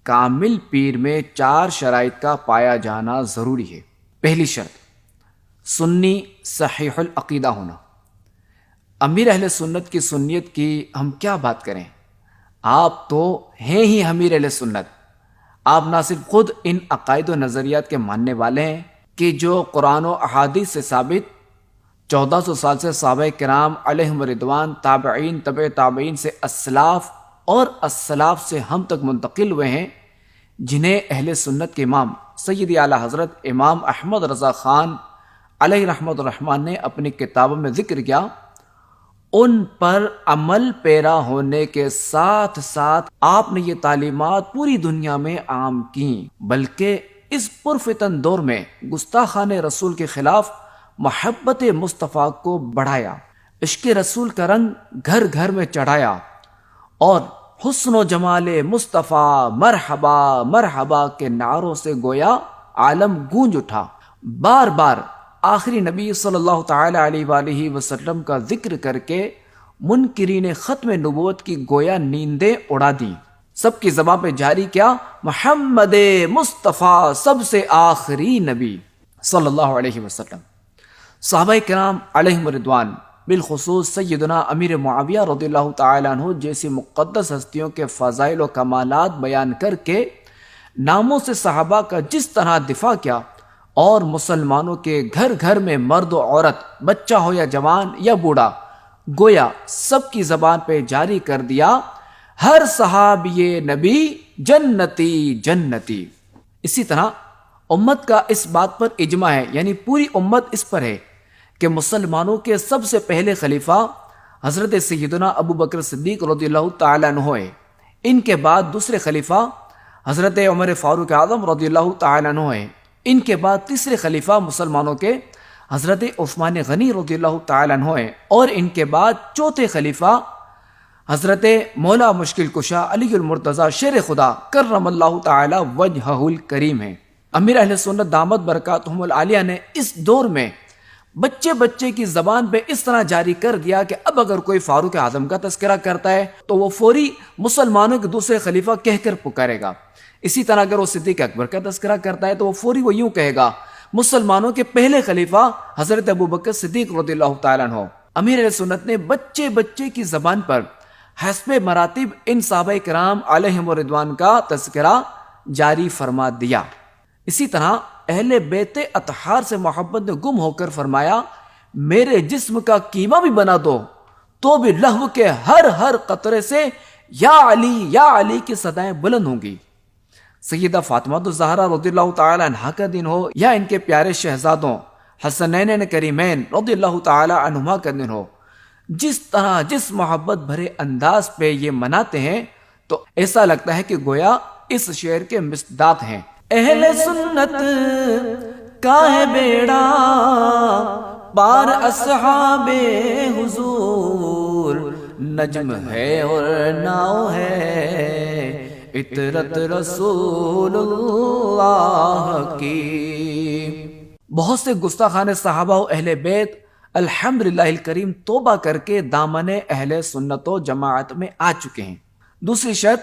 کامل پیر میں 4 شرائط کا پایا جانا ضروری ہے۔ پہلی شرط، سنی صحیح العقیدہ ہونا۔ امیر اہل سنت کی سنیت کی ہم کیا بات کریں، آپ تو ہیں ہی امیر اہل سنت۔ آپ نہ صرف خود ان عقائد و نظریات کے ماننے والے ہیں کہ جو قرآن و احادیث سے ثابت 1400 سال سے صحابہ کرام علیہم رضوان، تابعین، تبع تابعین سے اسلاف اور اسلاف سے ہم تک منتقل ہوئے ہیں، جنہیں اہل سنت کے امام سید اعلیٰ حضرت امام احمد رضا خان علیہ رحمت الرحمن نے اپنی کتابوں میں ذکر کیا، ان پر عمل پیرا ہونے کے ساتھ ساتھ آپ نے یہ تعلیمات پوری دنیا میں عام کیں، بلکہ اس پرفتن دور میں گستاخان رسول کے خلاف محبت مصطفیٰ کو بڑھایا، عشق رسول کا رنگ گھر گھر میں چڑھایا، اور حسن و جمال مصطفیٰ مرحبا مرحبا کے نعروں سے گویا عالم گونج اٹھا۔ بار بار آخری نبی صلی اللہ تعالی علیہ وآلہ وسلم کا ذکر کر کے منکرین ختم نبوت کی گویا نیندیں اڑا دیں، سب کی زبان پہ جاری کیا محمد مصطفیٰ سب سے آخری نبی صلی اللہ علیہ وسلم۔ صحابہ کرام علیہم رضوان، بالخصوص سیدنا امیر معاویہ رضی اللہ تعالیٰ عنہ جیسی مقدس ہستیوں کے فضائل و کمالات بیان کر کے ناموں سے صحابہ کا جس طرح دفاع کیا، اور مسلمانوں کے گھر گھر میں مرد و عورت، بچہ ہو یا جوان یا بوڑھا، گویا سب کی زبان پہ جاری کر دیا ہر صحابی نبی جنتی جنتی۔ اسی طرح امت کا اس بات پر اجماع ہے، یعنی پوری امت اس پر ہے کہ مسلمانوں کے سب سے پہلے خلیفہ حضرت سیدنا ابو بکر صدیق رضی اللہ تعالیٰ عنہ ہے، ان کے بعد دوسرے خلیفہ حضرت عمر فاروق اعظم رضی اللہ تعالیٰ عنہ ہے، ان کے بعد تیسرے خلیفہ مسلمانوں کے حضرت عثمان غنی رضی اللہ تعالیٰ عنہ ہے، اور ان کے بعد چوتھے خلیفہ حضرت مولا مشکل کشا علی المرتضی شیر خدا کرم اللہ تعالی وجہہ الکریم ہے۔ امیر اہل سنت دامت برکاتہم العالیہ نے اس دور میں بچے بچے کی زبان پہ اس طرح جاری کر دیا کہ اب اگر کوئی فاروق اعظم کا تذکرہ کرتا ہے تو وہ فوری مسلمانوں کے دوسرے خلیفہ کہہ کر پکارے گا، اسی طرح اگر وہ صدیق اکبر کا تذکرہ کرتا ہے تو وہ فوری وہ یوں کہے گا مسلمانوں کے پہلے خلیفہ حضرت ابو بکر صدیق رضی اللہ تعالیٰ عنہ۔ امیر اہل سنت نے بچے بچے کی زبان پر حسب مراتب ان صحابہ کرام علیہم رضوان کا تذکرہ جاری فرما دیا۔ اسی طرح اہل بیت اطہار سے محبت نے گم ہو کر فرمایا میرے جسم کا قیمہ بھی بنا دو تو بھی لہو کے ہر ہر قطرے سے یا علی کی صدائیں بلند ہوں گی۔ سیدہ فاطمہ الزہرا رضی اللہ تعالی عنہا کا دن ہو یا ان کے پیارے شہزادوں حسنین کریمین رضی اللہ تعالی عنہما کا دن ہو، جس طرح جس محبت بھرے انداز پہ یہ مناتے ہیں تو ایسا لگتا ہے کہ گویا اس شعر کے مصداق ہیں، اہل سنت کا ہے بیڑا پار اصحاب حضور، نجم ہے اور ناؤ ہے عطرت رسول اللہ کی۔ بہت سے گستاخان صحابہ و اہل بیت الحمدللہ الکریم توبہ کر کے دامن اہل سنت و جماعت میں آ چکے ہیں۔ دوسری شرط،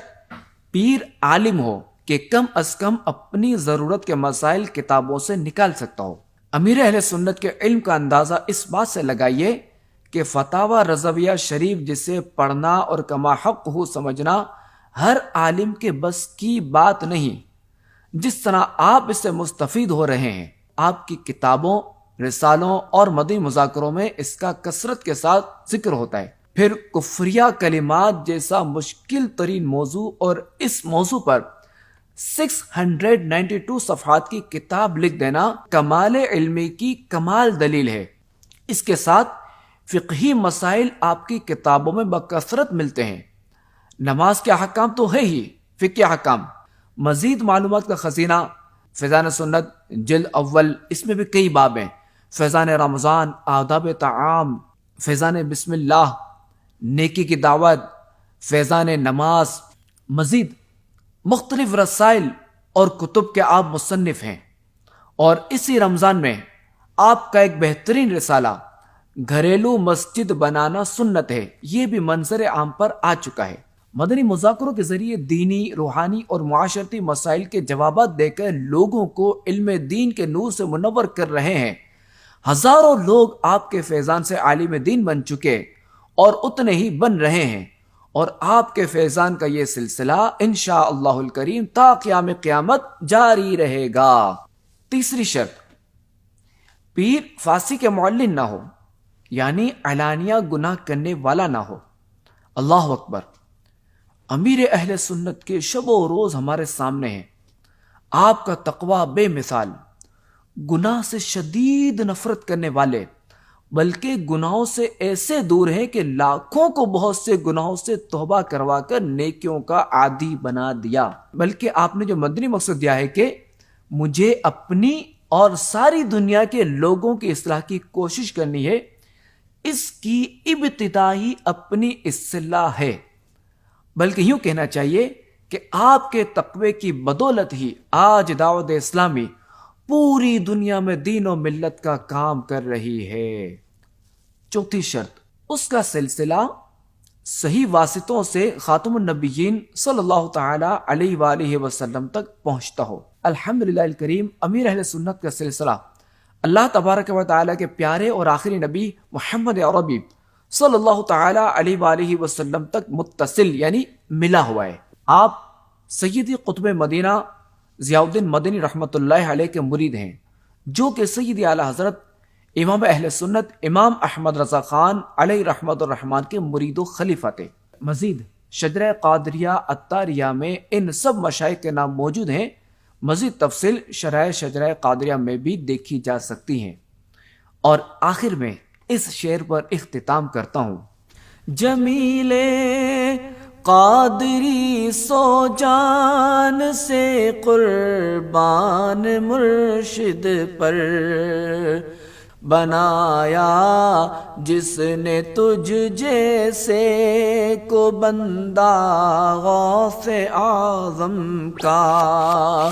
پیر عالم ہو کہ کم از کم اپنی ضرورت کے مسائل کتابوں سے نکال سکتا ہو۔ امیر اہل سنت کے علم کا اندازہ اس بات سے لگائیے کہ فتاوی رضویہ شریف جسے پڑھنا اور کما حق ہو سمجھنا ہر عالم کے بس کی بات نہیں، جس طرح آپ اس سے مستفید ہو رہے ہیں، آپ کی کتابوں، رسالوں اور مدنی مذاکروں میں اس کا کثرت کے ساتھ ذکر ہوتا ہے۔ پھر کفریہ کلمات جیسا مشکل ترین موضوع اور اس موضوع پر 692 صفحات کی کتاب لکھ دینا کمال علمی کی کمال دلیل ہے۔ اس کے ساتھ فقہی مسائل آپ کی کتابوں میں بکثرت ملتے ہیں۔ نماز کے احکام تو ہے ہی، فقہ احکام، مزید معلومات کا خزینہ فیضان سنت جلد اول، اس میں بھی کئی باب ہیں، فیضان رمضان، آداب طعام، فیضان بسم اللہ، نیکی کی دعوت، فیضان نماز، مزید مختلف رسائل اور کتب کے آپ مصنف ہیں۔ اور اسی رمضان میں آپ کا ایک بہترین رسالہ گھریلو مسجد بنانا سنت ہے، یہ بھی منظر عام پر آ چکا ہے۔ مدنی مذاکروں کے ذریعے دینی، روحانی اور معاشرتی مسائل کے جوابات دے کر لوگوں کو علم دین کے نور سے منور کر رہے ہیں۔ ہزاروں لوگ آپ کے فیضان سے عالم دین بن چکے اور اتنے ہی بن رہے ہیں، اور آپ کے فیضان کا یہ سلسلہ انشاءاللہ الکریم تا قیام قیامت جاری رہے گا۔ تیسری شرط، پیر فاسی کے معلن نہ ہو، یعنی علانیہ گناہ کرنے والا نہ ہو۔ اللہ اکبر! امیر اہل سنت کے شب و روز ہمارے سامنے ہیں۔ آپ کا تقوی بے مثال، گناہ سے شدید نفرت کرنے والے، بلکہ گناہوں سے ایسے دور ہیں کہ لاکھوں کو بہت سے گناہوں سے توبہ کروا کر نیکیوں کا عادی بنا دیا۔ بلکہ آپ نے جو مدنی مقصد دیا ہے کہ مجھے اپنی اور ساری دنیا کے لوگوں کی اصلاح کی کوشش کرنی ہے، اس کی ابتدا ہی اپنی اصلاح ہے۔ بلکہ یوں کہنا چاہیے کہ آپ کے تقوی کی بدولت ہی آج دعوت اسلامی پوری دنیا میں دین و ملت کا کام کر رہی ہے۔ چوتھی شرط، اس کا سلسلہ صحیح واسطوں سے خاتم النبیین صلی اللہ تعالی علیہ وآلہ وسلم تک پہنچتا ہو۔ الحمدللہ الکریم، امیر اہل سنت کا سلسلہ اللہ تبارک و تعالی کے پیارے اور آخری نبی محمد عربی صلی اللہ تعالی علیہ وآلہ وسلم تک متصل یعنی ملا ہوا ہے۔ آپ سیدی قطب مدینہ ضیاء الدین مدنی رحمۃ اللہ علیہ کے مرید ہیں، جو کہ سیدی اعلی حضرت امام اہل سنت امام احمد رضا خان علیہ رحمت الرحمن کے مرید و خلیفہ تھے۔ مزید شجرہ قادریہ عطاریہ میں ان سب مشائخ کے نام موجود ہیں۔ مزید تفصیل شرح شجرہ قادریہ میں بھی دیکھی جا سکتی ہیں۔ اور آخر میں اس شعر پر اختتام کرتا ہوں۔ جمیل قادری سو جان سے قربان مرشد پر بنایا، جس نے تجھ جیسے کو بندہ غوث اعظم کا